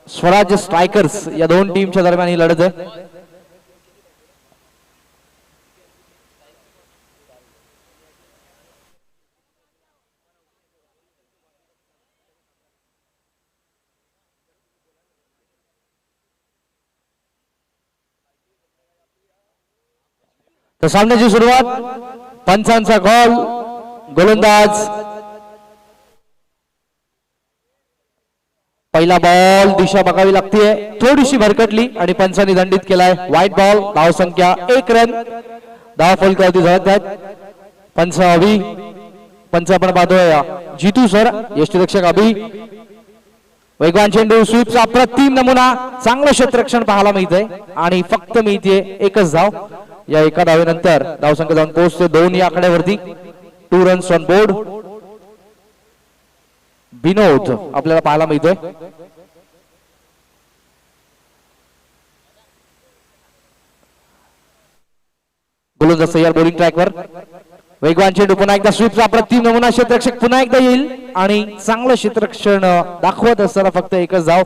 Swaraj strikers या दोन टीमच्या दरम्यान ही लढत आहे. तर सामन्याची सुरुवात पंचांचा कॉल. गोलंदाज पहिला बॉल दिशा बघावी लागते, थोडीशी भरकटली आणि पंचांनी दंडित केलाय. White ball. धाव संख्या 1 रन. धाव फलकावरती झळकत आहेत. पंच अभि पंच आपण पाहतोय जितू सर यष्टीरक्षक अभि. वेगवान चेंडू स्वीपचा अप्रतिम नमुना. चांगलं क्षेत्ररक्षण पाहायला मिळतंय आणि फक्त मिळते एकच धाव. या एका धावेनंतर धावसंख्या जाऊन पोहोचते 2 या आकड्यावरती. 2 रन्स ऑन बोर्ड. विनोद आपल्याला पाहायला मिळतोय. गोलंदाज तयार बॉलिंग ट्रॅकवर. वेगवान चेंडू पुन्हा एकदा स्वीपचा अप्रतिम नमुना. क्षेत्ररक्षक पुन्हा एकदा येईल आणि चांगलं क्षेत्ररक्षण दाखवत असताना फक्त एकच धाव.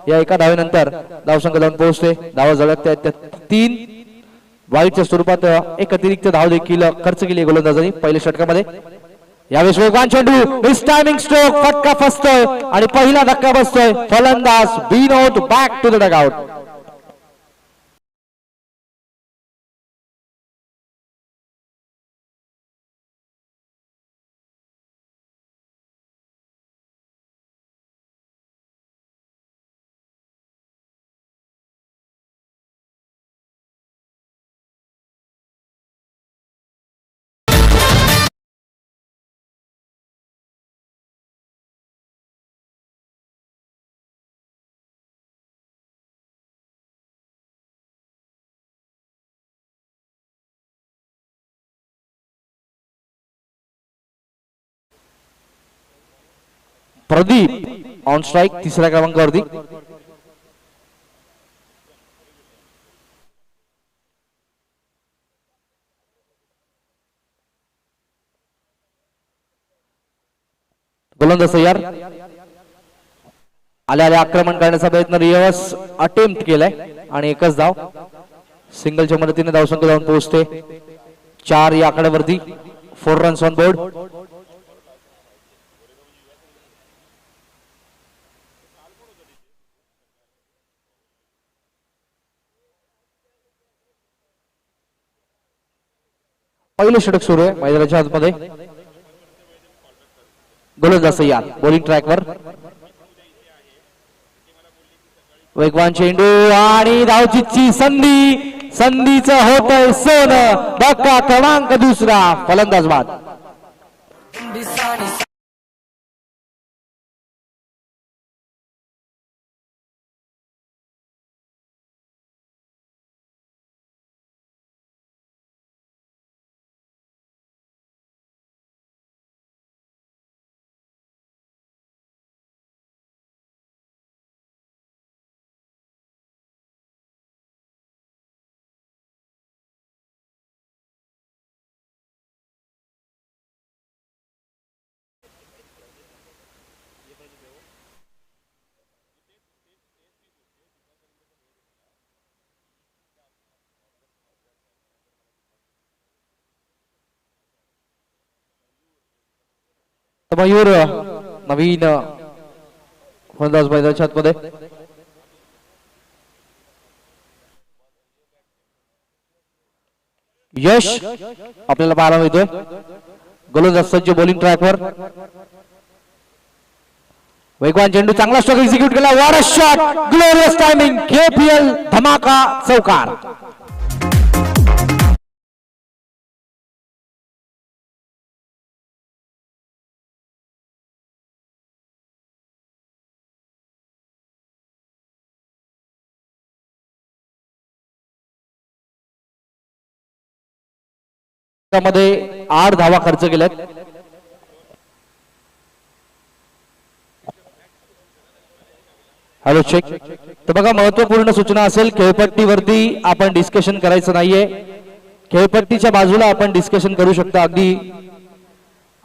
या एका धावेनंतर धावसंख्या जाऊन पोहोचते. धावा झळकत आहेत 3. वाईटच्या स्वरूपात एक अतिरिक्त धाव देखील खर्च केली गोलंदाजांनी पहिल्या षटकामध्ये. यावेळेस वेगवान चेंडू मिस टायमिंग स्ट्रोक. फटका फसतोय आणि पहिला धक्का बसतोय. फलंदाज Vinod back to the dugout. Pradeep on strike तिसऱ्या क्रमांकावरती. गोलंदाज तयार. आल्या आक्रमण करण्याचा प्रयत्न रिव्हर्स अटेम्प्ट केलाय आणि एकच धाव. सिंगलच्या मदतीने धावसंख्या जाऊन पोहोचते 4 या आकड्यावरती. 4 रन्स ऑन बोर्ड. पहिलं षटक सुरू आहे मैदानाच्या आतमध्ये. गोलंदाज तयार बॉलिंग ट्रॅकवर. वेगवान चेंडू आणि धावचीची संधी. संधीचं होतंय सोनं. धक्का क्रमांक 2. फलंदाज बाद. मयूर नवीन फलंदाज मैदानाच्या आतमध्ये. यश आपल्याला पाहायला मिळतोय. गोलंदाज सज्ज बॉलिंग ट्रॅकवर. वेगवान चेंडू चांगला स्ट्रोक एक्झिक्यूट केला. What a shot. Glorious timing. KPL धमाका चौकार. मध्ये 8 धावा खर्च केल्यात. Hello check. तर बघा महत्वपूर्ण सूचना असेल. खेळपट्टीवरती आपण डिस्कशन करायचं नाहीये. खेळपट्टीच्या बाजूला आपण डिस्कशन करू शकता अगदी.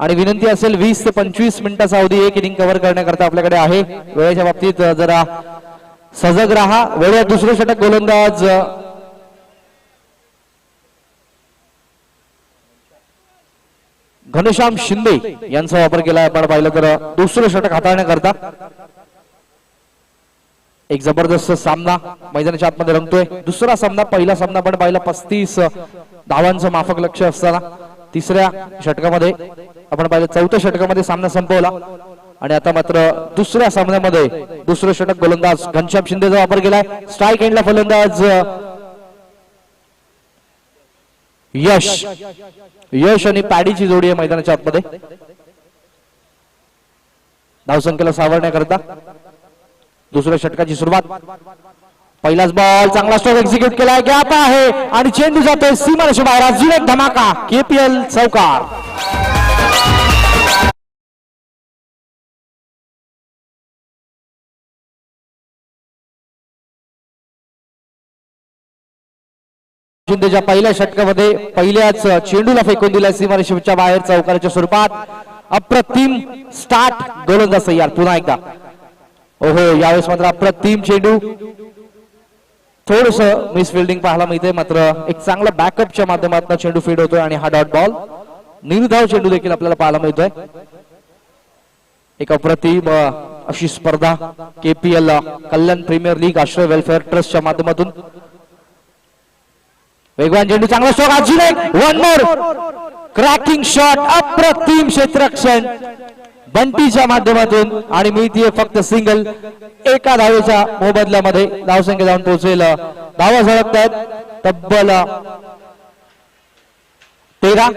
आणि विनंती असेल 20 ते 25 मिनिटाचा अवधी एक इनिंग कव्हर करण्याकरता आपल्याकडे आहे. वेळेच्या बाबतीत जरा सजग राहा. वळूया दुसरे षटक. गोलंदाज घनश्याम शिंदे यांचा वापर केला आपण पाहिलं तर दुसरं षटक हाताळण्याकरता. एक जबरदस्त सामना मैदानाच्या आतमध्ये रंगतोय. दुसरा सामना, पहिला सामना आपण पाहिला 35 धावांचं माफक लक्ष असताना तिसऱ्या षटकामध्ये आपण पाहिलं, चौथ्या षटकामध्ये सामना संपवला आणि आता मात्र दुसऱ्या सामन्यामध्ये दुसरं षटक गोलंदाज घनश्याम शिंदेचा वापर केलाय. स्ट्राईक एंडला फलंदाज यश आणि पॅडीची जोडी आहे मैदानाच्या आतमध्ये. धावसंख्येला सावरण्याकरता दुसऱ्या षटकाची सुरुवात. पहिलाच बॉल, चांगला स्ट्रोक एक्झिक्यूट केलाय. गॅप आहे आणि चेंडू जातोय सीमारेषे बाहेर. अजून एक धमाका. केपीएल चौकार. शिंदेच्या पहिल्या षटकामध्ये पहिल्याच चेंडूला फेकून दिलाय सीमारेषेच्या बाहेर चौकाराच्या स्वरूपात. अप्रतिम स्टार्ट. गोलंदाज तयार पुन्हा एकदा. ओहो, यावेळेस मात्र अप्रतिम चेंडू. थोडस मिसफिल्डिंग पाहायला मिळते, मात्र एक चांगला बॅकअपच्या माध्यमातून चेंडू फीड होतोय आणि हा डॉट बॉल. निर्धाव चेंडू देखील आपल्याला पाहायला मिळतोय. एक अप्रतिम अशी स्पर्धा केपीएल कल्याण प्रीमियर लीग आश्रय वेलफेअर ट्रस्टच्या माध्यमातून. वेगवान चेंडू, चांगला स्ट्रोक. अजून एक, वन मोर क्रॅकिंग शॉट. अप्रतिम क्षेत्ररक्षण बंटीच्या माध्यमातून आणि मिळतीये फक्त सिंगल. एका धावेच्या मोबदल्यामध्ये धावसंख्या जाऊन पोहोचेल. धावा झळकत आहेत तब्बल 13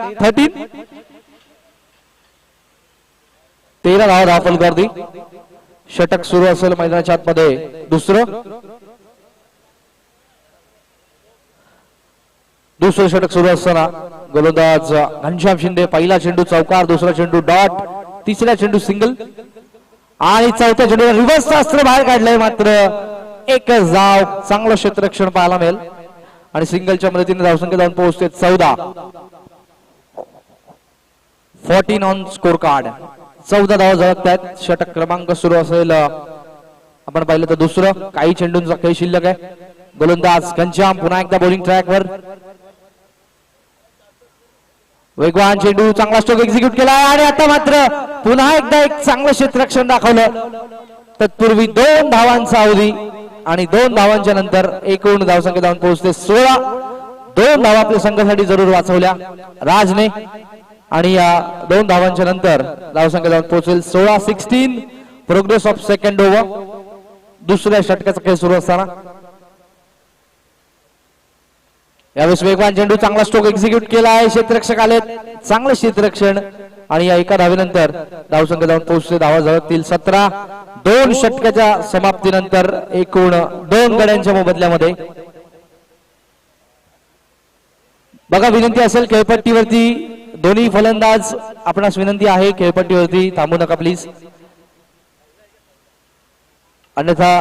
धावा धावफल गर्दी. षटक सुरू असेल मैदानाच्या आतमध्ये दुसरं षटक सुरू असताना गोलंदाज घनश्याम शिंदे. पहिला चेंडू चौकार, दुसरा चेंडू डॉट, तिसरा चेंडू सिंगल आणि चौथ्या चेंडूला रिव्हर्स अस्त्र बाहेर काढलंय. मात्र एकच धाव. चांगलं क्षेत्ररक्षण पाहायला मिळेल आणि सिंगलच्या मदतीने धावसंख्या जाऊन पोहोचते 14. 14 ऑन स्कोर कार्ड. 14 धावा झळकत आहेत. षटक क्रमांक सुरू असेल आपण पाहिलं तर दुसरं. काही चेंडूंचा खेळ शिल्लक आहे. गोलंदाज घनश्याम पुन्हा एकदा बॉलिंग ट्रॅकवर. वेगवान चेंडू, चांगला स्ट्रोक एक्झिक्यूट केला आणि आता मात्र पुन्हा एकदा एक चांगलं क्षेत्ररक्षण दाखवलं. तत्पूर्वी 2 धावांचा अवधी आणि 2 धावांच्या नंतर एकूण धावसंख्या जाऊन पोहोचते 16. 2 धावा आपल्या संघासाठी जरूर वाचवल्या राजने आणि या 2 धावांच्या नंतर धावसंख्या जाऊन पोहोचेल 16-16. Progress of second over. दुसऱ्या षटकाचा खेळ सुरू असताना यावेळेस वेगवान चेंडू, चांगला स्ट्रोक एक्झिक्यूट केला आहे. क्षेत्ररक्षक आले, चांगलं क्षेत्ररक्षण आणि या एका धावेनंतर धावसंख्या जाऊन पोहोचते. धावा झळकतील 17. 2 षटकाच्या समाप्तीनंतर एकूण 2 गड्यांच्या मोबदल्यामध्ये. बघा, विनंती असेल खेळपट्टीवरती दोन्ही फलंदाज, आपणास विनंती आहे खेळपट्टीवरती थांबू नका प्लीज, अन्यथा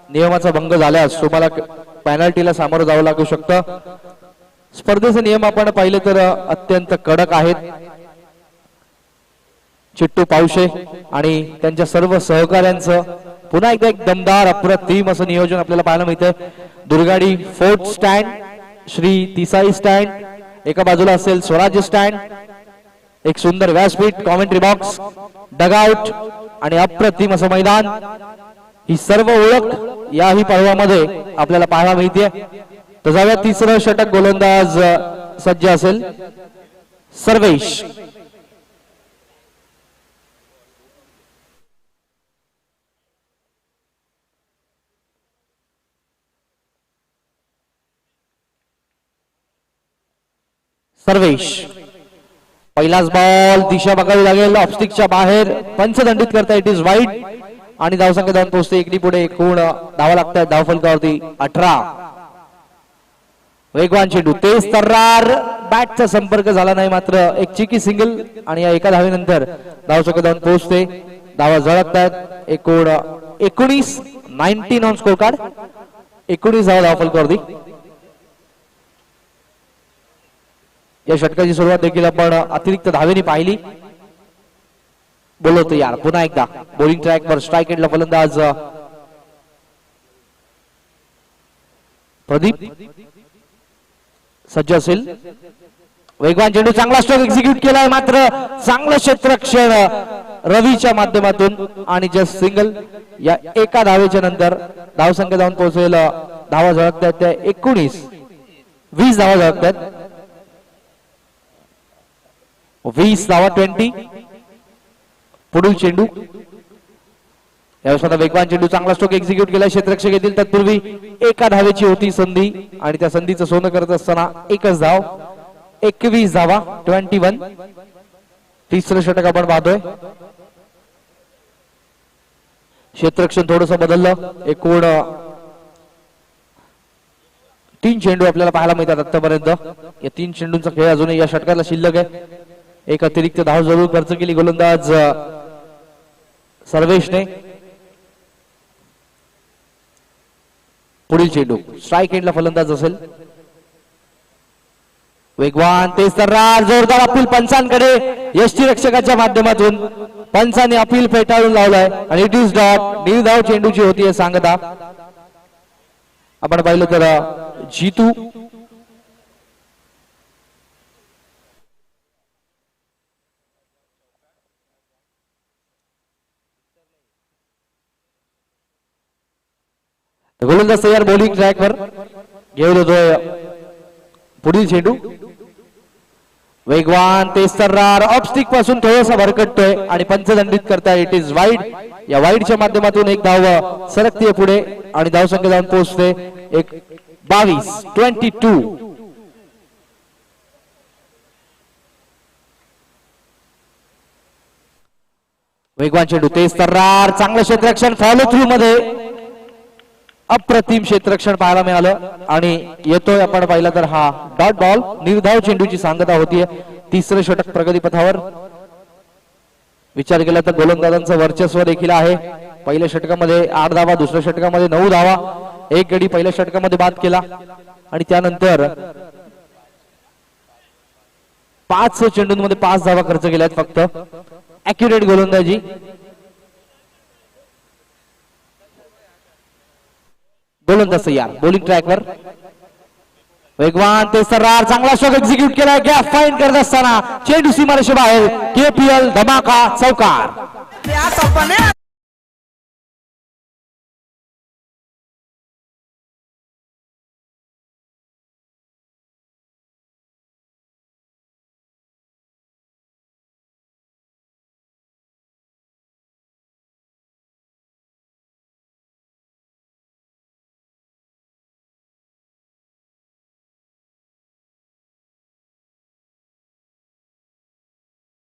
नियमाचा भंग झाल्यास तुम्हाला पेनल्टीला सामोरं जावं लागू शकतं. स्पर्धेचे नियम आपण पाहिले तर अत्यंत कडक आहेत. चिट्टू पावशे आणि त्यांच्या सर्व सहकाऱ्यांचं पुन्हा एकदा एक दमदार अप्रतिम असं नियोजन आपल्याला पाहायला मिळतंय. Durgadi fourth stand, Shri Tisai stand, एका बाजूला असेल स्वराज्य स्टँड, एक सुंदर व्यासपीठ, कॉमेंट्री बॉक्स, डगआउट आणि अप्रतिम असं मैदान. ही सर्व ओळख याही पर्वामध्ये आपल्याला पाहायला मिळते. तर जाऊया तिसरं षटक. गोलंदाज सज्ज असेल सर्वेश. सर्वेश, पहिलाच बॉल, दिशा बघावी लागेल ऑफस्टिकच्या बाहेर, पंचदंडित करता. इट इज वाईड आणि धावसंख्या जाऊन पोहोचते एकडी पुढे. एकूण धावा लागतात धावफलकावरती 18. वेगवान चेंडू, तेज तर्रार, बॅटचा संपर्क झाला नाही, मात्र एक चिकी सिंगल आणि या एका धावेनंतर धावसंख्या जाऊन पोहोचते. धावा झळकतात. एकूण 19 ऑन स्कोर कार्ड. 19 धावा धावफलकावरती. या षटकाची सुरुवात देखील आपण अतिरिक्त धावेने पाहिली. बोलवतो यार पुन्हा एकदा बॉलिंग ट्रॅकवर. स्ट्राईक एंडला फलंदाज प्रदीप सज्ज असेल. वेगवान चेंडू, चांगला स्ट्रोक एक्झिक्यूट केलाय, मात्र चांगलं क्षेत्ररक्षण रवीच्या माध्यमातून आणि जस्ट सिंगल. या एका धावेच्या नंतर धावसंख्या जाऊन पोहोचेल, धावा झळकतात त्या 19-20 धावा झळकतात. 20 धावा 20. पुढील चेंडू, यावेळेस वेगवान चेंडू, चांगला स्ट्रोक एक्झिक्यूट केला, क्षेत्ररक्षक येतील. तत्पूर्वी एका धावेची होती संधी आणि त्या संधीचं सोनं करत असताना एकच धाव. 21 धावा 21. तिसरं षटक आपण पाहतोय. क्षेत्ररक्षण थोडस बदललं. एकूण 3 चेंडू आपल्याला पाहायला मिळतात आतापर्यंत. या 3 चेंडूंचा खेळ अजूनही या षटकाला शिल्लक आहे. एक अतिरिक्त धाव जरूर खर्च केली गोलंदाज सर्वेशने. पुढील चेंडू, स्ट्राइक एंडला फलंदाज असेल. वेगवान तेज तर्रार, जोरदार अपील पंचांकडे. यष्टीरक्षकाच्या माध्यमातून पंचाने अपील फेटाळून लावलाय आणि इट इज डॉट. निर्धाव चेंडूची होती सांगता. आपण पाहिलं तर जीतू गोलंदाज तयार, बॉलिंग ट्रॅकवर घेऊन येतोय. पुढील चेंडू, वेगवान तेज तर्रार, ऑफस्टिक पासून थोडासा भरकटतोय आणि पंचदंडित करताय. It is wide. या वाईडच्या माध्यमातून एक धाव सरकते पुढे आणि धावसंख्या जाऊन पोहोचते 22-22. वेगवान चेंडू, तेज तर्रार, चांगलं क्षेत्ररक्षण, फॉलो थ्रू मध्ये अप्रतिम क्षेत्ररक्षण पाहायला मिळालं आणि येतोय आपण पाहिलं तर हा डॉट बॉल. निर्धाव चेंडूची सांगता होतीये. तिसरं षटक प्रगतीपथावर. विचार केला तर गोलंदाजांचं वर्चस्व देखील आहे. पहिल्या षटकामध्ये 8 धावा, दुसऱ्या षटकामध्ये 9 धावा. एक गडी पहिल्या षटकामध्ये बाद केला आणि त्यानंतर 5 चेंडूंमध्ये 5 धावा खर्च केल्यात फक्त. ॲक्युरेट गोलंदाजी. गोलंदाज तयार, बॉलिंग ट्रॅकवर. वेगवान तेज तर्रार, चांगला स्ट्रोक एक्झिक्यूट केलाय. गॅप फाईंड करत असताना चेंडू सीमारेषे बाहेर. KPL धमाका चौकार.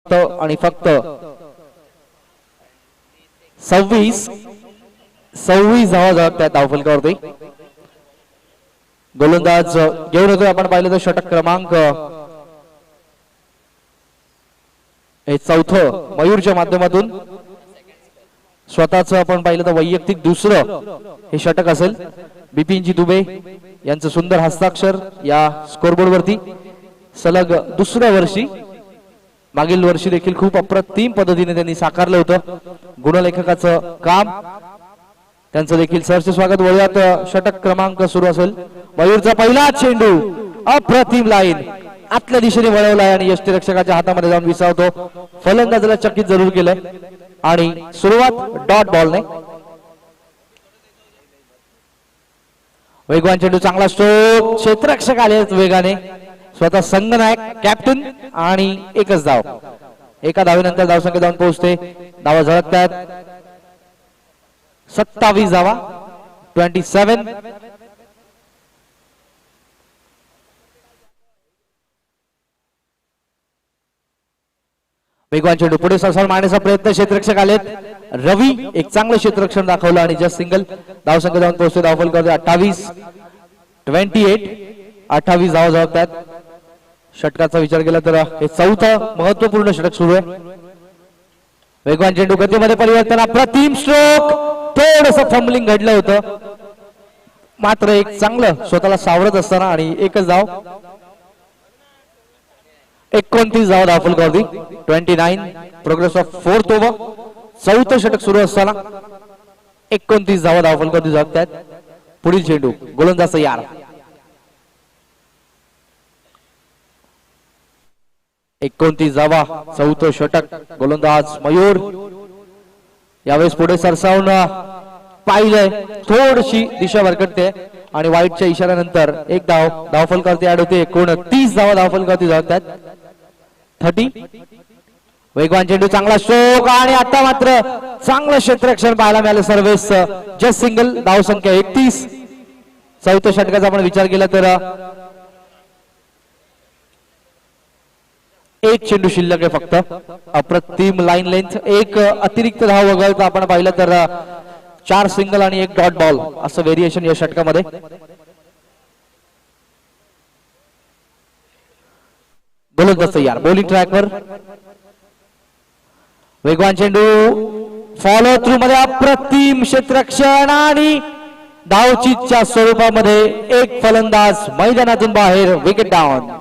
आणि फक्त 26 धावा झळकतात धावफलकावरती. गोलंदाज घेऊन येतोय आपण पाहिलं तर षटक क्रमांक हे 4थं मयूरच्या माध्यमातून. स्वतःच आपण पाहिलं तर वैयक्तिक दुसरं हे षटक असेल. बिपिनजी दुबे यांचं सुंदर हस्ताक्षर या स्कोरबोर्ड वरती. सलग दुसऱ्या वर्षी, मागील वर्षी देखील खूप अप्रतिम पद्धतीने त्यांनी साकारलं होतं गुणलेखकाचं काम. त्यांचं देखील सरचे स्वागत. वळूयात षटक क्रमांक सुरू असेल. मयूरचा पहिला चेंडू, अप्रतिम लाईन, आतल्या दिशेने वळवलाय आणि यष्टीरक्षकाच्या हातामध्ये जाऊन विसावतो. फलंदाजाला चकित जरूर केलंय आणि सुरुवात डॉट बॉलने. वेगवान चेंडू, चांगला स्ट्रोक, क्षेत्ररक्षक आले वेगाने. स्वतः संघनायक कॅप्टन आणि एकच धाव. एका धावेनंतर धावसंख्या जाऊन पोहोचते. धावा झळकतात 27 धावा 27. वेगवान चेंडू, पुढे सरसाल मारण्याचा प्रयत्न. क्षेत्ररक्षक आलेत. रवी एक चांगलं क्षेत्ररक्षण दाखवलं आणि जस्ट सिंगल. धावसंख्या जाऊन पोहोचते. धावफल करते 28-28. 28 धावा झळकतात. षटकाचा विचार केला तर हे 4थं महत्वपूर्ण षटक सुरू आहे. वेगवान चेंडू, गतीमध्ये परिवर्तन, अप्रतिम स्ट्रोक. थोडस फंबलिंग घडलं होतं, मात्र एक चांगलं स्वतःला सावरत असताना आणि एकच धाव. 29 धावा धावफलकावरती. 29. Progress of 4th over. 4थं षटक सुरू असताना 29 धावा धावफलकावरती झळकतात. पुढील चेंडू, गोलंदाज तयार. 29 धावा, चौथं षटक. गोलंदाज मयूर यावेळेस पुढे सरसावून पाहिलंय, थोडीशी दिशा भरकटते आणि वाईटच्या इशाऱ्यानंतर एक धाव फलकावरती ऍड होते. 29 धावा धावफलकावरती जातात. 30. वेगवान चेंडू, चांगला स्ट्रोक आणि आता मात्र चांगलं क्षेत्ररक्षण पाहायला मिळालं सर्व्हिस. Just single. धाव संख्या 31. चौथ्या षटकाचा आपण विचार केला तर एक चेंडू शिल्लक आहे फक्त. अप्रतिम लाईन लेंथ. एक अतिरिक्त धाव वगळता आपण पाहिलं तर 4 सिंगल आणि 1 डॉट बॉल असं व्हेरिएशन या षटकामध्ये. गोलंदाज तयार. बॉलिंग ट्रॅकवर वेगवान चेंडू, फॉलो थ्रू मध्ये अप्रतिम क्षेत्ररक्षण आणि धावचीतच्या स्वरूपामध्ये एक फलंदाज मैदानातून बाहेर. Wicket down.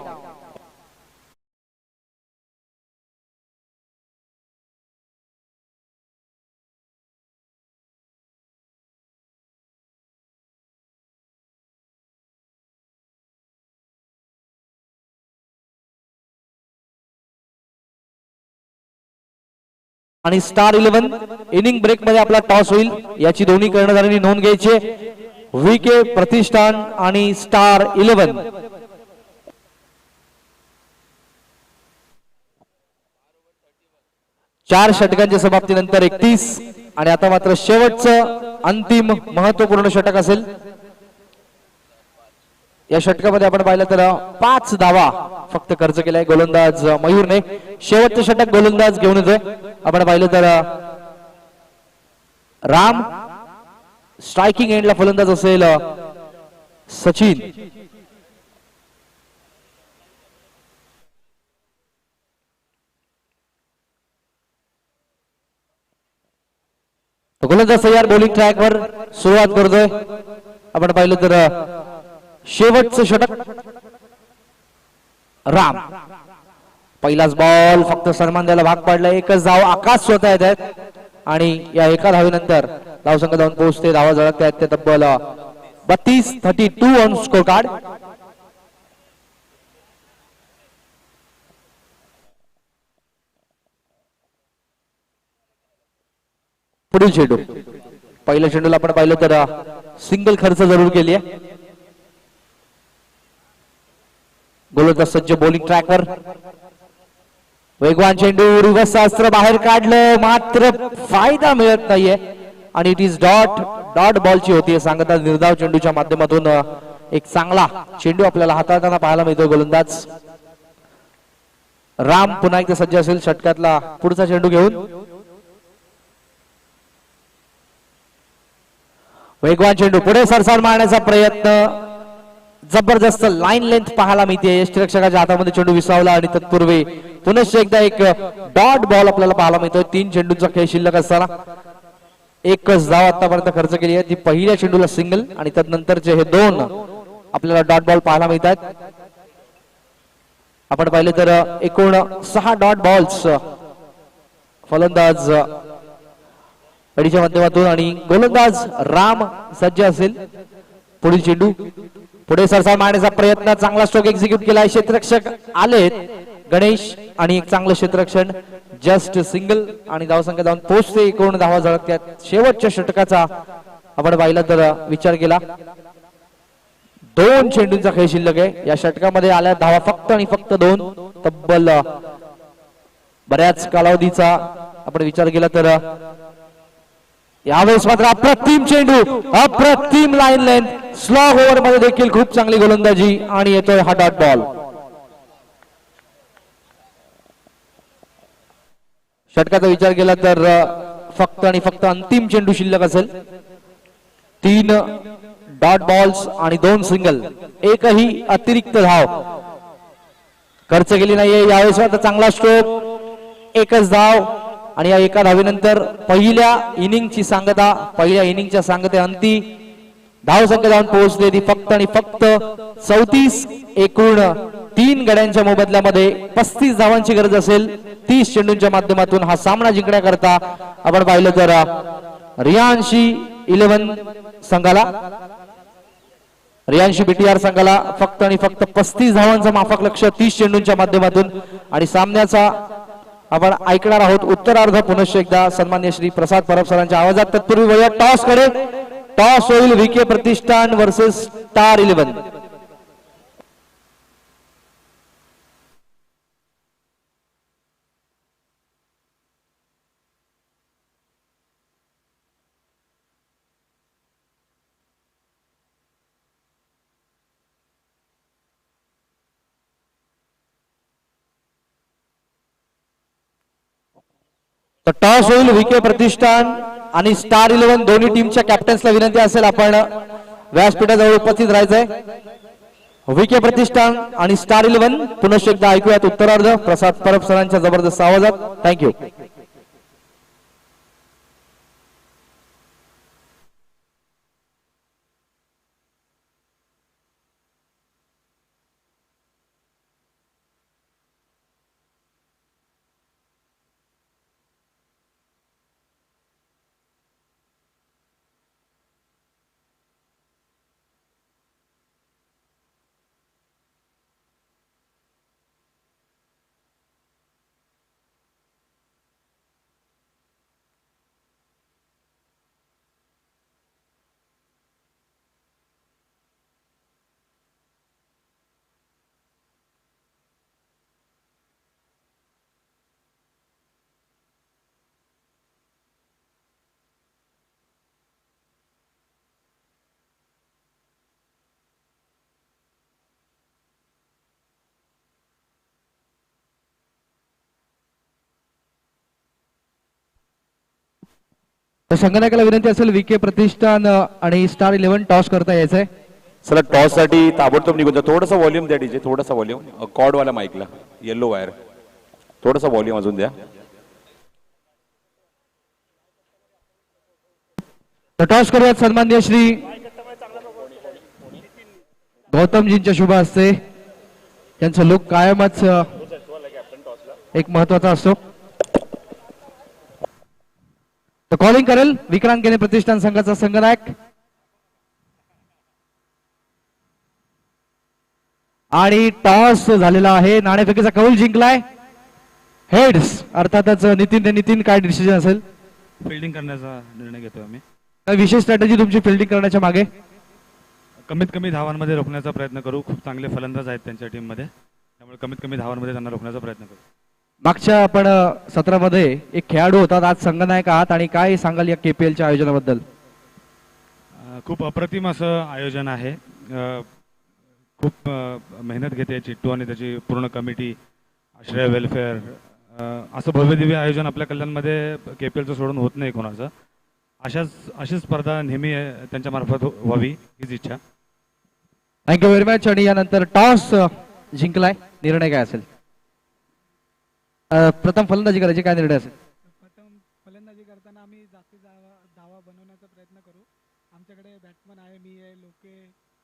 आणि स्टार 11 इनिंग ब्रेक मध्ये आपला टॉस होईल याची दोन्ही कर्णधारांनी नोंद घ्यायची. व्हीके प्रतिष्ठान आणि स्टार 11. चार षटकांच्या समाप्तीनंतर 31 आणि आता मात्र शेवटचं अंतिम महत्वपूर्ण षटक असेल. या षटकामध्ये आपण पाहिलं तर 5 धावा फक्त खर्च केलाय गोलंदाज मयूरने. शेवटचं षटक गोलंदाज घेऊन येतो. आपण पाहिलं तर राम, स्ट्रायकिंग एंडला फलंदाज असेल सचिन. गोलंदाज तयार. बॉलिंग ट्रॅकवर सुरुवात करतोय. आपण पाहिलं तर शेवटचं षटक राम. पहिलाच बॉल फक्त सन्मान द्यायला भाग पडला. एकच धाव आकाश स्वतः येत आहेत आणि या एका धावेनंतर धावसंख्या जाऊन पोहोचते. धावा जळत आहेत ते तब्बल 32 ऑन स्कोर कार्ड. पुढील चेंडू. पहिल्या चेंडूला आपण पाहिलं तर सिंगल खर्च जरूर केली आहे. गोलंदाज सज्ज. बॉलिंग ट्रॅकवर वेगवान चेंडू, रिव्हर्स अस्त्र बाहेर काढलं मात्र फायदा मिळत नाहीये आणि इट इज डॉट बॉलची होती. सांगता निर्धाव चेंडूच्या माध्यमातून एक चांगला चेंडू आपल्याला हाताळताना पाहायला मिळतो. गोलंदाज राम पुन्हा एकदा सज्ज असेल षटकातला पुढचा चेंडू घेऊन. वेगवान चेंडू, पुढे सरसार मारण्याचा प्रयत्न. जबरदस्त लाईन लेंथ पाहायला मिळते. यष्टिरक्षकाच्या हातामध्ये चेंडू विसावला आणि तत्पूर्वी पुनश्च एकदा एक डॉट बॉल आपल्याला पाहायला मिळतोय. 3 चेंडूंचा खेळ शिल्लक असताना एकच धाव आतापर्यंत खर्च केली आहे. ती पहिल्या चेंडूला सिंगल आणि त्यानंतरचे हे 2 आपल्याला डॉट बॉल पाहायला मिळतात. आपण पाहिले तर एकूण 6 डॉट बॉल्स फलंदाज कडीच्या माध्यमातून आणि गोलंदाज राम सज्ज असेल. पुढील चेंडू, पुढे सरसार मारण्याचा प्रयत्न. चांगला स्ट्रोक एक्झिक्यूट केलाय. क्षेत्ररक्षक आलेत गणेश आणि एक चांगलं क्षेत्ररक्षण. जस्ट सिंगल आणि धावसंख्या जाऊन पोहोचते. एकूण धावा झळकतात. शेवटच्या षटकाचा आपण पाहिला तर विचार केला 2 चेंडूंचा खेळ शिल्लक आहे. या षटकामध्ये आल्या धावा फक्त आणि फक्त 2. तब्बल बऱ्याच कालावधीचा आपण विचार केला तर यावेळेस मात्र अप्रतिम चेंडू, अप्रतिम लाईन लेंथ. स्लॉग ओव्हर मध्ये देखील खूप चांगली गोलंदाजी आणि येतोय हा डॉट बॉल. षटकाचा विचार केला तर फक्त आणि फक्त अंतिम चेंडू शिल्लक असेल. 3 डॉट बॉल्स आणि 2 सिंगल. एकही अतिरिक्त धाव खर्च केली नाहीये. यावेळेस मात्र चांगला स्ट्रोक, एकच धाव आणि या एका धावेनंतर पहिल्या इनिंगची सांगता, पहिल्या इनिंगच्या सांगते अंती धावसंख्या जाऊन पोहोचते ती फक्त आणि फक्त 34. एकूण 3 गड्यांच्या मोबदल्यामध्ये 35 धावांची गरज असेल. 30 चेंडूंच्या माध्यमातून हा सामना जिंकण्याकरता आपण पाहिलं तर रियांशी 11 संघाला. रियांशी बीटीआर संघाला फक्त आणि फक्त 35 धावांचं माफक लक्ष्य 30 चेंडूंच्या माध्यमातून आणि सामन्याचा आपण ऐकणार आहोत उत्तरार्ध पुनश्च एकदा सन्मान्य श्री प्रसाद परब सरांच्या आवाजात. तत्पूर्वी वळूया टॉस कडे. टॉस होईल विके प्रतिष्ठान वर्सेस स्टार 11. टॉस होईल विके प्रतिष्ठान आणि स्टार 11 दोन्ही टीमच्या कॅप्टन्सला विनंती असेल आपण व्यासपीठाजवळ उपस्थित राहायचंय. विके प्रतिष्ठान आणि स्टार 11 पुनश्च एकदा ऐकूयात उत्तरार्ध प्रसाद परब सरांच्या जबरदस्त आवाजात. थँक्यू. संगणकाला विनंती असेल विके प्रतिष्ठान आणि स्टार 11 टॉस करता यायचंय. चला टॉस साठी ताबडतोब निघून जा. थोडासा व्हॉल्यूम द्या डीजे, थोडासा व्हॉल्यूम कॉर्ड वाला माईकला येलो वायर थोडासा व्हॉल्यूम अजून द्या. टॉस करूयात सन्माननीय श्री गौतमजींच्या शुभ हस्ते. त्यांचा लुक कायमच एक महत्वाचा असतो. कॉलिंग करेल विक्रांत केने प्रतिष्ठान संघाचा संघनायक आणि टॉस झालेला आहे. नाणेफेकीचा कौल जिंकलाय हेड्स. अर्थातच नितीन काय डिसिजन असेल? फिल्डिंग करण्याचा निर्णय घेतो आम्ही. विशेष स्ट्रॅटेजी तुमची फिल्डिंग करण्याच्या मागे? कमीत कमी धावांमध्ये रोखण्याचा प्रयत्न करू. खूप चांगले फलंदाज आहेत त्यांच्या टीम मध्ये, त्यामुळे कमीत कमी धावांमध्ये त्यांना रोखण्याचा प्रयत्न करू. मागच्या आपण सत्रामध्ये एक खेळाडू होतात, आज संघनायक आहात आणि काय सांगाल या केपीएलच्या आयोजनाबद्दल? खूप अप्रतिम असं आयोजन आहे. खूप मेहनत घेते चिट्टू आणि त्याची पूर्ण कमिटी, आश्रय वेलफेअर. असं भव्य दिव्य आयोजन आपल्या कल्याणमध्ये केपीएलचं सोडून होत नाही कोणाचं. अशी स्पर्धा नेहमी त्यांच्या मार्फत व्हावी हीच इच्छा. Thank you very much. आणि यानंतर टॉस जिंकलाय, निर्णय काय असेल? प्रथम फलंदाजी करायची, काय निर्णय असेल? प्रथम फलंदाजी करताना आम्ही जास्तीत धावा बनवण्याचा प्रयत्न करू. आमच्याकडे बॅट्समन आहे, मी आहे, लोके,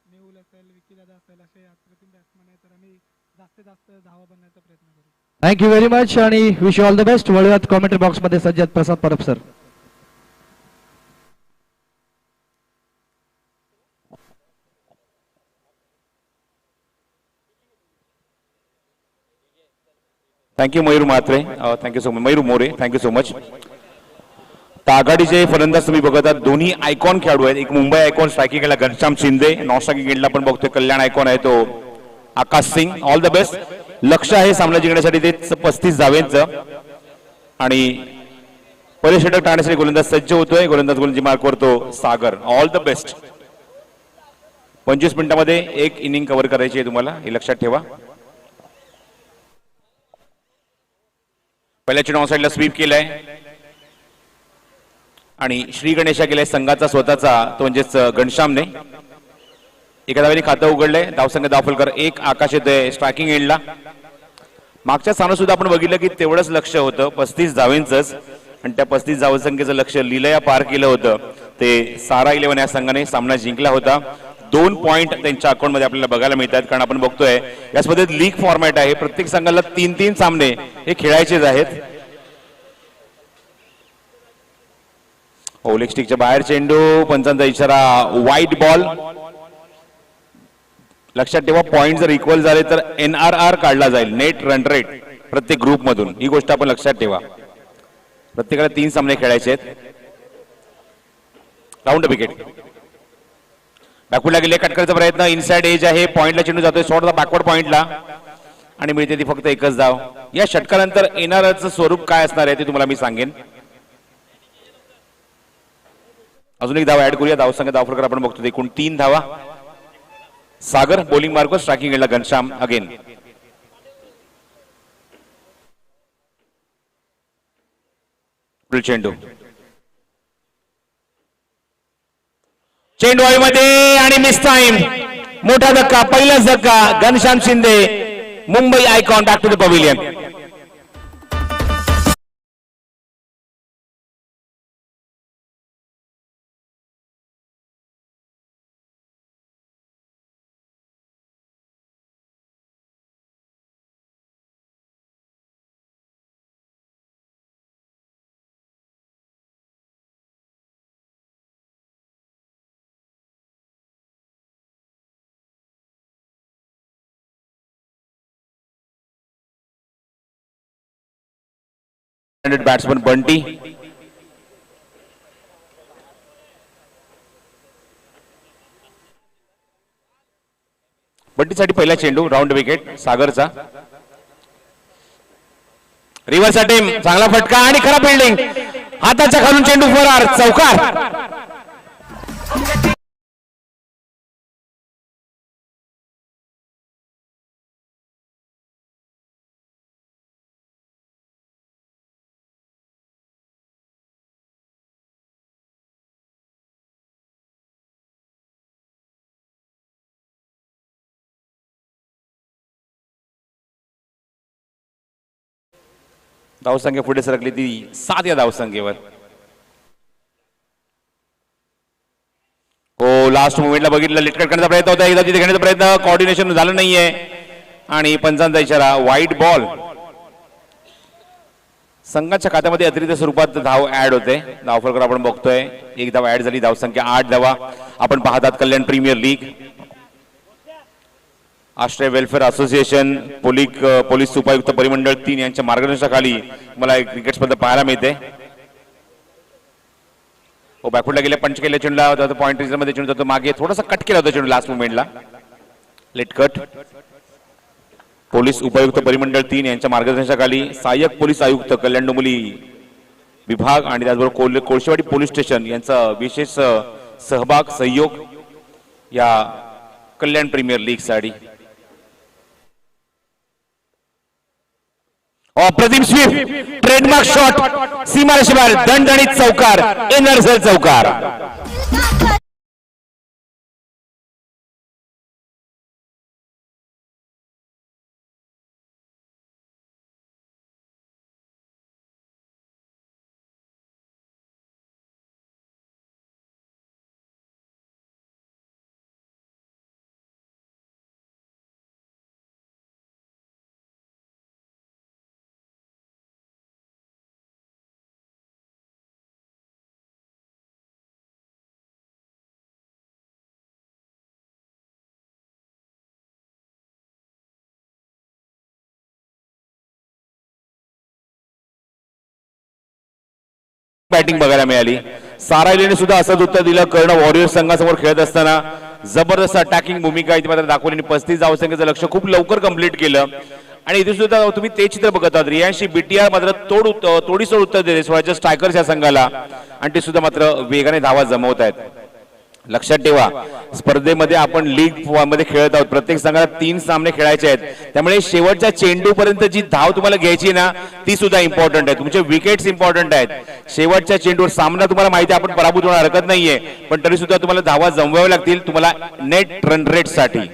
नेऊल असेल, विकी दादा असेल, असे अप्रतिम बॅट्समन आहे, तर आम्ही जास्तीत जास्त धावा बनवण्याचा प्रयत्न करू. थँक्यू व्हेरी मच आणि wish you all the best. वळूयात कॉमेंट्री बॉक्स मध्ये Sajjad Prasad Parab sir. Thank you Mayur Mhatre, thank you so much. Mayur More, thank you so much. आघाडीचे फलंदाज तुम्ही बघत आहात, दोन्ही आयकॉन खेळाडू आहेत. एक मुंबई आयकॉन स्ट्रायकिंग एंडला घनश्याम शिंदे, नॉन स्ट्रायकिंग एंडला आपण बघतोय कल्याण आयकॉन आहे तो Akash Singh. All the best. लक्ष आहे सामना जिंकण्यासाठी ते 35 धावेंचं आणि पहिले षटक टाळण्यासाठी गोलंदाज सज्ज होतोय. गोलंदाज गोलंदाजी मार्कवर तो सागर. All the best. 25 मिनिटांमध्ये एक इनिंग कव्हर करायची आहे तुम्हाला, हे लक्षात ठेवा. पहिल्या चेंडू साईडला स्वीप केलाय आणि श्री गणेशा केलाय संघाचा स्वतःचा, तो म्हणजेच घनश्यामने. एका धावेने खातं उघडलंय. धावसंख्या दाफलकर 1. आकाश येतोय स्ट्रायकिंग एंडला. मागच्या सामन्यात सुद्धा आपण बघितलं की तेवढंच लक्ष होतं 35 धावेंचंच, आणि त्या 35 धावसंख्येचं लक्ष लीलया पार केलं होतं. ते सारा 11 या संघाने सामना जिंकला होता. 2 पॉइंट त्यांच्या अकाउंटमध्ये आपल्याला बघायला मिळतात, कारण आपण बघतोय या स्पर्धेत लीग फॉर्मॅट आहे. प्रत्येक संघाला 3-3 सामने हे खेळायचेच आहेत. लेग स्टिकच्या बाहेर चेंडू, पंचांचा इशारा, वाईट बॉल. लक्षात ठेवा, पॉइंट जर इक्वल झाले तर NRR काढला जाईल, नेट रन रेट, प्रत्येक ग्रुप मधून. ही गोष्ट आपण लक्षात ठेवा. प्रत्येकाला 3 सामने खेळायचे आहेत. Round wicket. बॅकवर्डला गेले, कट करायचा प्रयत्न, इनसाइड एज आहे, पॉइंटला चेंडू जातोय, शॉर्ट बॅकवर्ड पॉइंटला आणि मिळते ती फक्त एकच धाव. या षटकानंतर येणारच स्वरूप काय असणार आहे ते तुम्हाला मी सांगेन. अजून एक धाव ऍड करूया. धावसंख्या धावफलकर आपण बघतो एकूण 3 धावा. सागर बॉलिंग मार्कवर, स्ट्रायकिंग एंडला घनश्याम अगेन. चेंडू चेंडू मध्ये आणि मिस टाइम. मोठा धक्का, पहिलाच धक्का. Ghanshyam Shinde, Mumbai icon, back to the pavilion. Batsman Bunty. बंटीसाठी पहिला चेंडू, राऊंड विकेट सागरचा. रिव्हर्स अटेम्प्ट, चांगला फटका आणि खरा फिल्डिंग. हाताच्या खालून चेंडू फरार, चौकार. धावसंख्या पुढे सरकली ती 7 या धावसंख्येवर. हो, लास्ट मुवमेंटला बघितलं, लेट कट करण्याचा प्रयत्न होता, एकदा तिथे घेण्याचा प्रयत्न, कोऑर्डिनेशन झालं नाहीये आणि पंचांचा इशारा, वाईट बॉल. संघाच्या खात्यामध्ये अतिरिक्त स्वरूपात धाव ऍड होते. धावफलकर आपण बघतोय, एक धाव ऍड झाली, धावसंख्या 8 धावा. आपण पाहतात कल्याण प्रीमियर लीग, आश्रय वेलफेअर असोसिएशन, पोलीस उपायुक्त परिमंडळ 3 यांच्या मार्गदर्शनाखाली मला एक क्रिकेट स्पर्धा पाहायला मिळते. हो, बॅकवर्डला गेल्या, पंच केल्या चेंडूला, पॉइंट रिझन मध्ये चेंडू जातो मागे, थोडासा कट केला होता चेंडू लास्ट मुवमेंटला, लेट कट. पोलीस उपायुक्त परिमंडळ 3 यांच्या मार्गदर्शनाखाली सहाय्यक पोलीस आयुक्त कल्याण डोंबिवली विभाग आणि त्याचबरोबर कोळशेवाडी पोलीस स्टेशन यांचा विशेष सहभाग, सहयोग या कल्याण प्रीमियर लीग साठी. अप्रतिम स्वीप, ट्रेडमार्क शॉट, सीमारेषेबाहेर, दणदणीत चौकार, एनर्झल चौकार. बॅटिंग बघायला मिळाली. सारायलीने सुद्धा असंच उत्तर दिलं. कर्ण वॉरियर संघासमोर खेळत असताना जबरदस्त अटॅकिंग भूमिका इथे मात्र दाखवली. 35 धावसंख्येचं लक्ष खूप लवकर कंप्लीट केलं आणि इथे सुद्धा तुम्ही ते चित्र बघत आहात. रियांशी बीटीआर मात्र तोडीसोड उत्तर देते स्वतःच्या स्ट्रायकर्स या संघाला आणि ते सुद्धा मात्र वेगाने धावा जमवत आहेत. लक्षात ठेवा, स्पर्धेमध्ये आपण लीग मध्ये खेळत आहोत. प्रत्येक संघाला 3 सामने खेळायचे आहेत, त्यामुळे शेवटच्या चेंडू पर्यंत जी धाव तुम्हाला घ्यायची ना ती सुद्धा इम्पॉर्टंट आहे. तुमचे विकेट्स इम्पॉर्टंट आहेत. शेवटच्या चेंडूवर सामना तुम्हाला माहिती आहे आपण पराभूत होणार हरकत नाहीये, पण तरी सुद्धा तुम्हाला धावा जमवाव्या लागतील. तुम्हाला नेट रन रेट साठी,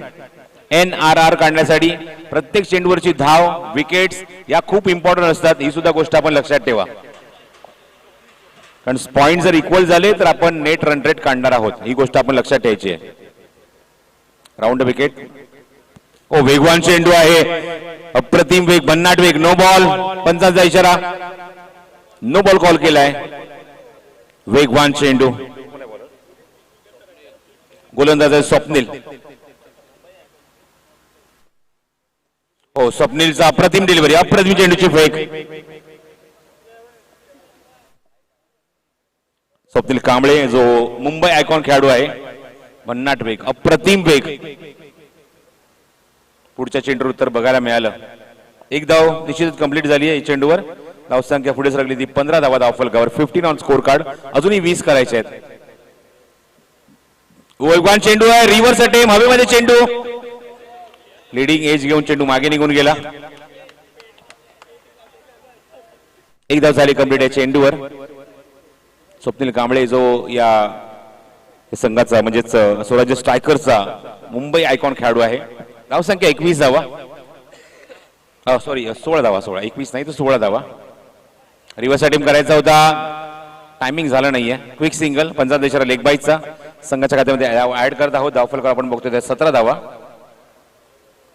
NRR काढण्यासाठी प्रत्येक चेंडूवरची धाव, विकेट्स या खूप इम्पॉर्टंट असतात. ही सुद्धा गोष्ट आपण लक्षात ठेवा, कारण पॉइंट जर इक्वल झाले तर आपण नेट रन रेट काढणार आहोत. ही गोष्ट आपण लक्षात ठेवायची आहे. Round wicket. ओ, वेगवान चेंडू आहे, अप्रतिम वेग, भन्नाट वेग, नो बॉल. पंचांचा इशारा, नो बॉल कॉल केलाय. वेगवान चेंडू, गोलंदाज स्वप्नील. हो स्वप्नीलचा अप्रतिम डिलिव्हरी, अप्रतिम चेंडूची फेक. स्वप्नील कांबळे जो मुंबई आयकॉन खेळाडू आहे, भन्नाट वेग, अप्रतिम वेग. पुढच्या चेंडूवर उत्तर बघायला मिळालं. एक धाव निश्चितच कंप्लीट झाली आहे चेंडूवर. धावसंख्या पुढे सरकली ती 15 धावा धावफलकावर. 15 ऑन स्कोर कार्ड, अजूनही 20 करायचे आहेत. वेगवान चेंडू आहे, रिव्हर्स अटेम, हवेमध्ये चेंडू, लीडिंग एज घेऊन चेंडू मागे निघून गेला. एक धाव झाली कंप्लीट आहे चेंडूवर. स्वप्नील कांबळे जो या संघाचा म्हणजेच स्वराज्य स्ट्रायकरचा मुंबई आयकॉन खेळाडू आहे. धावसंख्या 21 धावा, सॉरी 16 धावा, 21 नाही तर 16 धावा. रिव्हर्स अटेम करायचा होता, टायमिंग झालं नाहीये. क्विक सिंगल, पंजाब देशाला लेग बाईटचा संघाच्या खात्यामध्ये ऍड करत आहोत. धावफलक आपण बघतोय 17 धावा.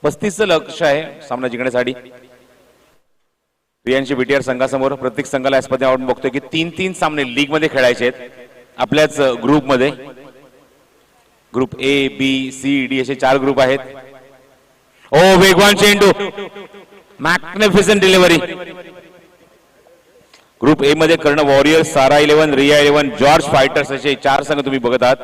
35चं लक्ष आहे सामना जिंकण्यासाठी. रियांशी बीटीआर संघासमोर. प्रत्येक संघाला या स्पर्धेत आपण बघतोय की 3-3 सामने लीग मध्ये खेळायचे आहेत आपल्याच ग्रुपमध्ये. Group A, B, C, D असे 4 ग्रुप आहेत. ओ वेगवान चेंडू, मॅग्निफिसंट डिलिव्हरी. ग्रुप ए मध्ये कर्ण वॉरियर्स, सारा 11, रिया 11, जॉर्ज फायटर्स असे 4 संघ तुम्ही बघत आहात.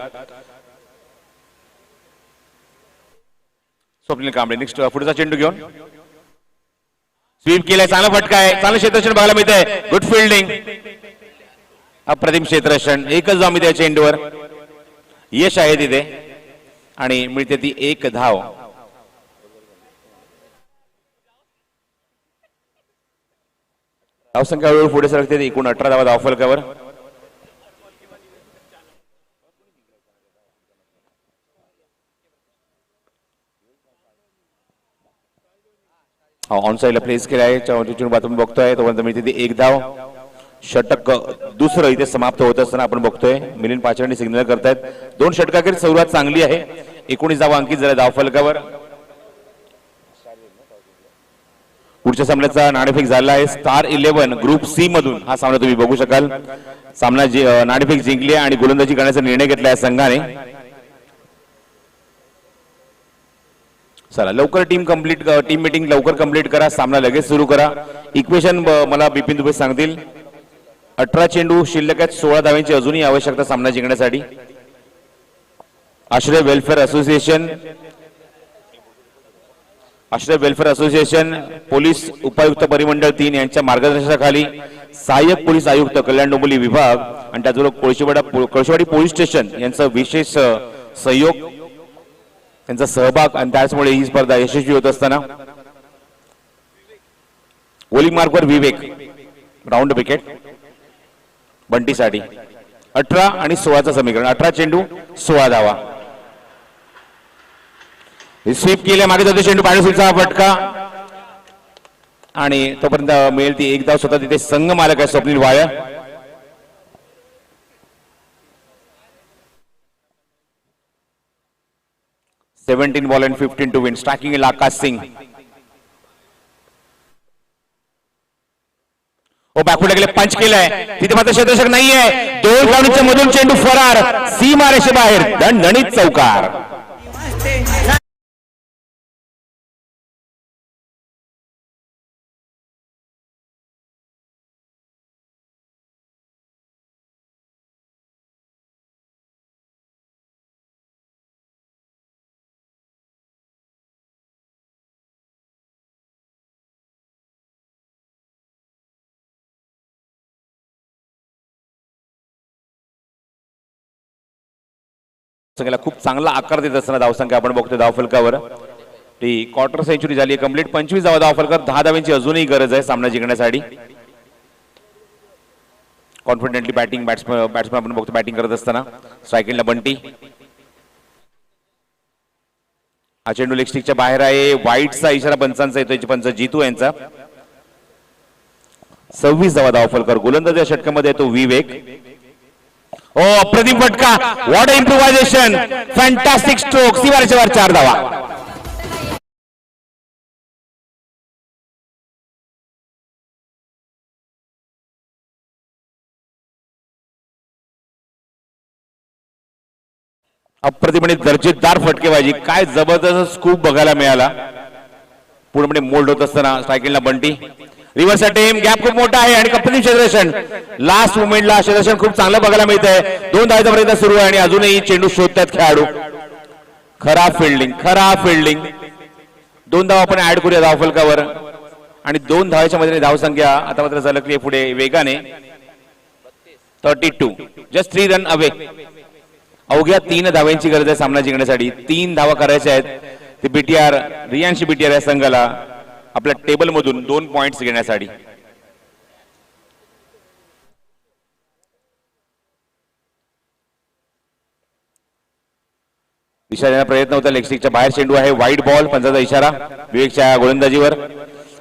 स्वप्नील कांबळे नेक्स्ट पुढचा चेंडू घेऊन स्वीप केलाय. चांगला फटका आहे, चांगलं क्षेत्ररक्षण बघायला मिळत आहे. गुड फिल्डिंग, अप्रतिम क्षेत्ररक्षण. एकच धाव मिळते चेंडूवर, यश आहे तिथे आणि मिळते ती 1 धाव. धावसंख्या हळूहळू पुढे सरकते, एकूण 18 धावा धावफलकावर. ऑन साईडला प्लेस केला आहे, बातमी बघतोय. तोपर्यंत मिळते ती 1 धाव. षटक दुसरं इथे समाप्त होत असताना आपण बघतोय मिलिंद पाचरणी सिग्नल करतायत. 2 षटकाखेर सुरुवात चांगली आहे. 19 धावा अंकित झाल्या धावफलकावर. पुढच्या सामन्याचा नाणेफेक झाला आहे. स्टार 11 ग्रुप सी मधून हा सामना तुम्ही बघू शकाल. सामना नाणेफेक जिंकली आणि गोलंदाजी करण्याचा निर्णय घेतला आहे संघाने. चला लवकर टीम मीटिंग लवकर कंप्लीट करा, सामना लगेच सुरू करा. इक्वेशन मला बिपिन दुबे सांगतील. 18 चेंडू शिल्लक आहेत, 16 धावांची अजूनही आवश्यकता सामना जिंकण्यासाठी. आश्रय वेलफेअर असोसिएशन, पोलीस उपायुक्त परिमंडळ 3 यांच्या मार्गदर्शनाखाली सहाय्यक पोलीस आयुक्त कल्याण डोंबिवली विभाग आणि त्याचबरोबर कळशेवाडी पोलीस स्टेशन यांचा विशेष सहयोग, त्यांचा सहभाग आणि त्याचमुळे ही स्पर्धा यशस्वी होत असताना बॉलिंग मार्कवर विवेक, राऊंड विकेट बंटीसाठी. 18 आणि 16चं समीकरण. 18 चेंडू 16 धावा. स्वीप केल्या, मागे जातो चेंडू, पाण्याचा फटका आणि तोपर्यंत मिळेल ती 1 धाव. स्वतः तिथे संघ मालक आहे स्वप्नील वाया. $17 ball and 15 to win. Striking in Akash Singh. ओ बॅकफुट गेले, पंच केलाय तिथे मात्र क्षेत्ररक्षक नाहीये. 2 धावांच्या मधून चेंडू फरार, सीमारेषे बाहेर, दणदणीत चौकार. खूप चांगला आकार देत असताना धावसंख्या आपण बघतोय धावफलकावर. ती क्वार्टर सेंचुरी झाली आहे कंप्लीट. 25 धावा धावफलकावर. 10 धावांची अजूनही गरज आहे सामना जिंकण्यासाठी. कॉन्फिडेंटली बॅट्समॅन आपण बघतो बॅटिंग करत असताना. स्ट्रायकिंगला बंटी. हा चेंडू लेग स्टिकच्या बाहेर आहे. वाईटचा इशारा पंचांचा येतो, पंच जीतू यांचा. 26 धावा धावफलकावर. गोलंदाजी षटकामध्ये येतो विवेक. ओ अप्रतिम फटका, व्हॉट इम्प्रोव्हायझेशन, फॅन्टास्टिक स्ट्रोक, सीमारेषेवर 4 धावा. अप्रतिम आणि दर्जेदार फटकेबाजी, काय जबरदस्त स्कूप बघायला मिळाला. पूर्णपणे मोल्ड होत असताना स्ट्रायकिंगला बंटी. रिव्हर्स अटेम, गॅप खूप मोठा आहे आणि कंपनी क्षेत्ररक्षण लास्ट मोमेंटला क्षेत्ररक्षण खूप चांगलं बघायला मिळत आहे. 2 धावांचा प्रयत्न सुरू आहे आणि अजूनही चेंडू शोधतात खेळाडू. खराब फिल्डिंग 2 धावा आपण ऍड करूया धावफलकावर आणि 2 धावाच्या मध्ये धावसंख्या आता मात्र झलकली पुढे वेगाने. 32, जस्ट 3 रन अवे. अवघ्या 3 धावांची गरज आहे सामना जिंकण्यासाठी. 3 धावा करायच्या आहेत ते बीटीआर रियांशी बीटीआर या संघाला आपल्या टेबल मधून 2 पॉइंट्स घेण्यासाठी. दिशा देण्याचा प्रयत्न होता, लेगस्टिकच्या बाहेर चेंडू आहे. वाईट बॉल, पंचाचा इशारा विवेकच्या गोलंदाजीवर.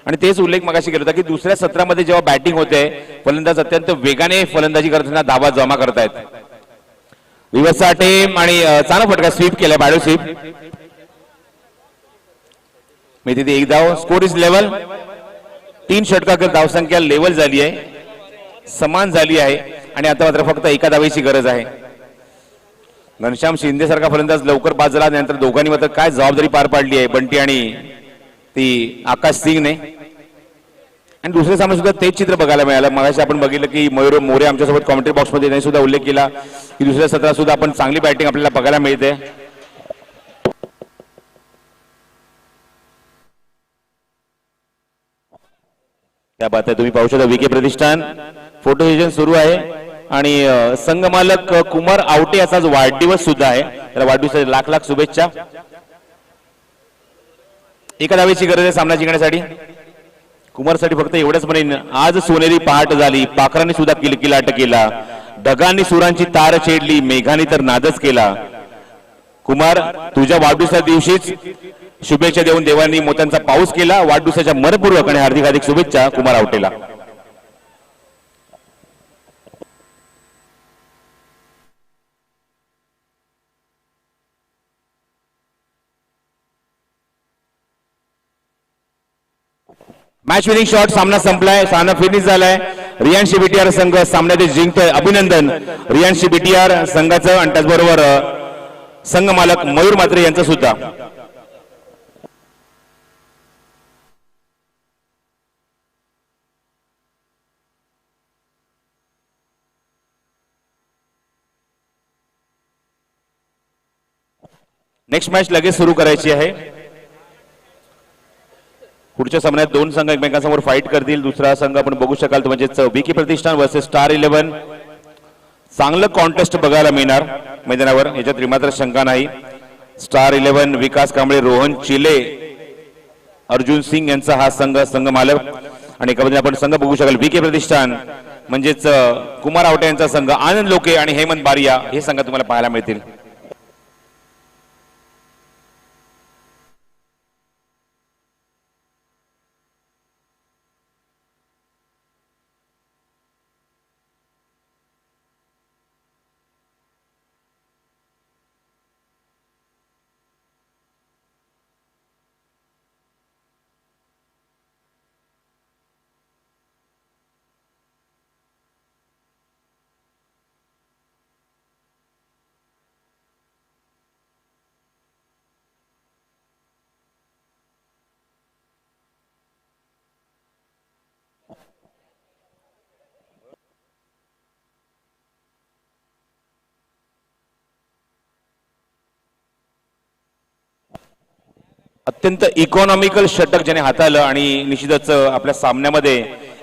आणि तेच उल्लेख मगाशी केला होता की दुसऱ्या सत्रामध्ये जेव्हा बॅटिंग होते फलंदाज अत्यंत वेगाने फलंदाजी करताना धावा जमा करतायत. रिव्हर्सचा अटेम आणि चांगला फटका, स्वीप केला, बॅडो स्वीप. मी तिथे 1 धाव. Score is level. 3 षटकांकर धावसंख्या लेवल झाली आहे, समान झाली आहे आणि आता मात्र फक्त 1 धावेची गरज आहे. घनश्याम शिंदे सारखा फलंदाज लवकर बाद झाला. नंतर दोघांनी मात्र काय जबाबदारी पार पाडली आहे बंटी आणि ती आकाश सिंगने. आणि दुसऱ्या सामन्यात सुद्धा तेच चित्र बघायला मिळालं. मगाशी आपण बघितलं की मयूर मोरे आमच्यासोबत कॉमेंट्री बॉक्समध्ये त्यांनी सुद्धा उल्लेख केला की दुसऱ्या सत्रात सुद्धा आपण चांगली बॅटिंग आपल्याला बघायला मिळते. त्या बात तुम्ही पाहू शकता विके प्रतिष्ठान फोटो सेशन सुरू आहे आणि संघ मालक कुमार आवटे याचा वाढदिवस सुद्धा आहे. त्याला वाढदिवसाच्या लाख लाख शुभेच्छा. 1 धावेची गरज आहे सामना जिंकण्यासाठी. कुमारसाठी फक्त एवढंच म्हणेन, आज सोनेरी पहाट झाली, पाखरांनी सुद्धा किलकिलाट केला, ढगांनी सुरांची तार छेडली, मेघांनी तर नादच केला. कुमार, तुझ्या वाढदिवसा दिवशीच शुभेच्छा देऊन देवांनी मोत्यांचा पाऊस केला. वाढदिवसाच्या मनपूर्वक आणि हार्दिक हार्दिक शुभेच्छा कुमार आवटेला. मॅच विनिंग शॉट, सामना संपलाय, सामना फिनिश झालाय. रियांशी बीटीआर संघ सामन्यात जिंकतोय. अभिनंदन रियांशी बीटीआर संघाचं आणि त्याचबरोबर संघ मालक मयूर म्हात्रे यांचं सुद्धा. नेक्स्ट मॅच लगेच सुरू करायची आहे. पुढच्या सामन्यात 2 संघ एकमेकांसमोर फाईट करतील. दुसरा संघ आपण बघू शकाल तो म्हणजे विकी प्रतिष्ठान वर्सेस स्टार 11. चांगलं कॉन्टेस्ट बघायला मिळणार मैदानावर, याच्यात मात्र शंका नाही. स्टार 11 विकास कांबळे, रोहन चिले, अर्जुन सिंग यांचा हा संघ मालक. आणि एका बाजूने आपण संघ बघू शकाल विकी प्रतिष्ठान म्हणजेच कुमार आवटे यांचा संघ, आनंद लोके आणि हेमंत बारिया हे संघ तुम्हाला पाहायला मिळतील. अत्यंत इकॉनॉमिकल षटक ज्याने हाताळलं आणि निश्चितच आपल्या सामन्यामध्ये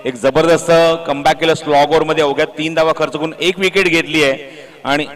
एक जबरदस्त कमबॅक केलं. स्लॉग ओव्हर मध्ये अवघ्या 3 धावा खर्च करून 1 विकेट घेतली आहे आणि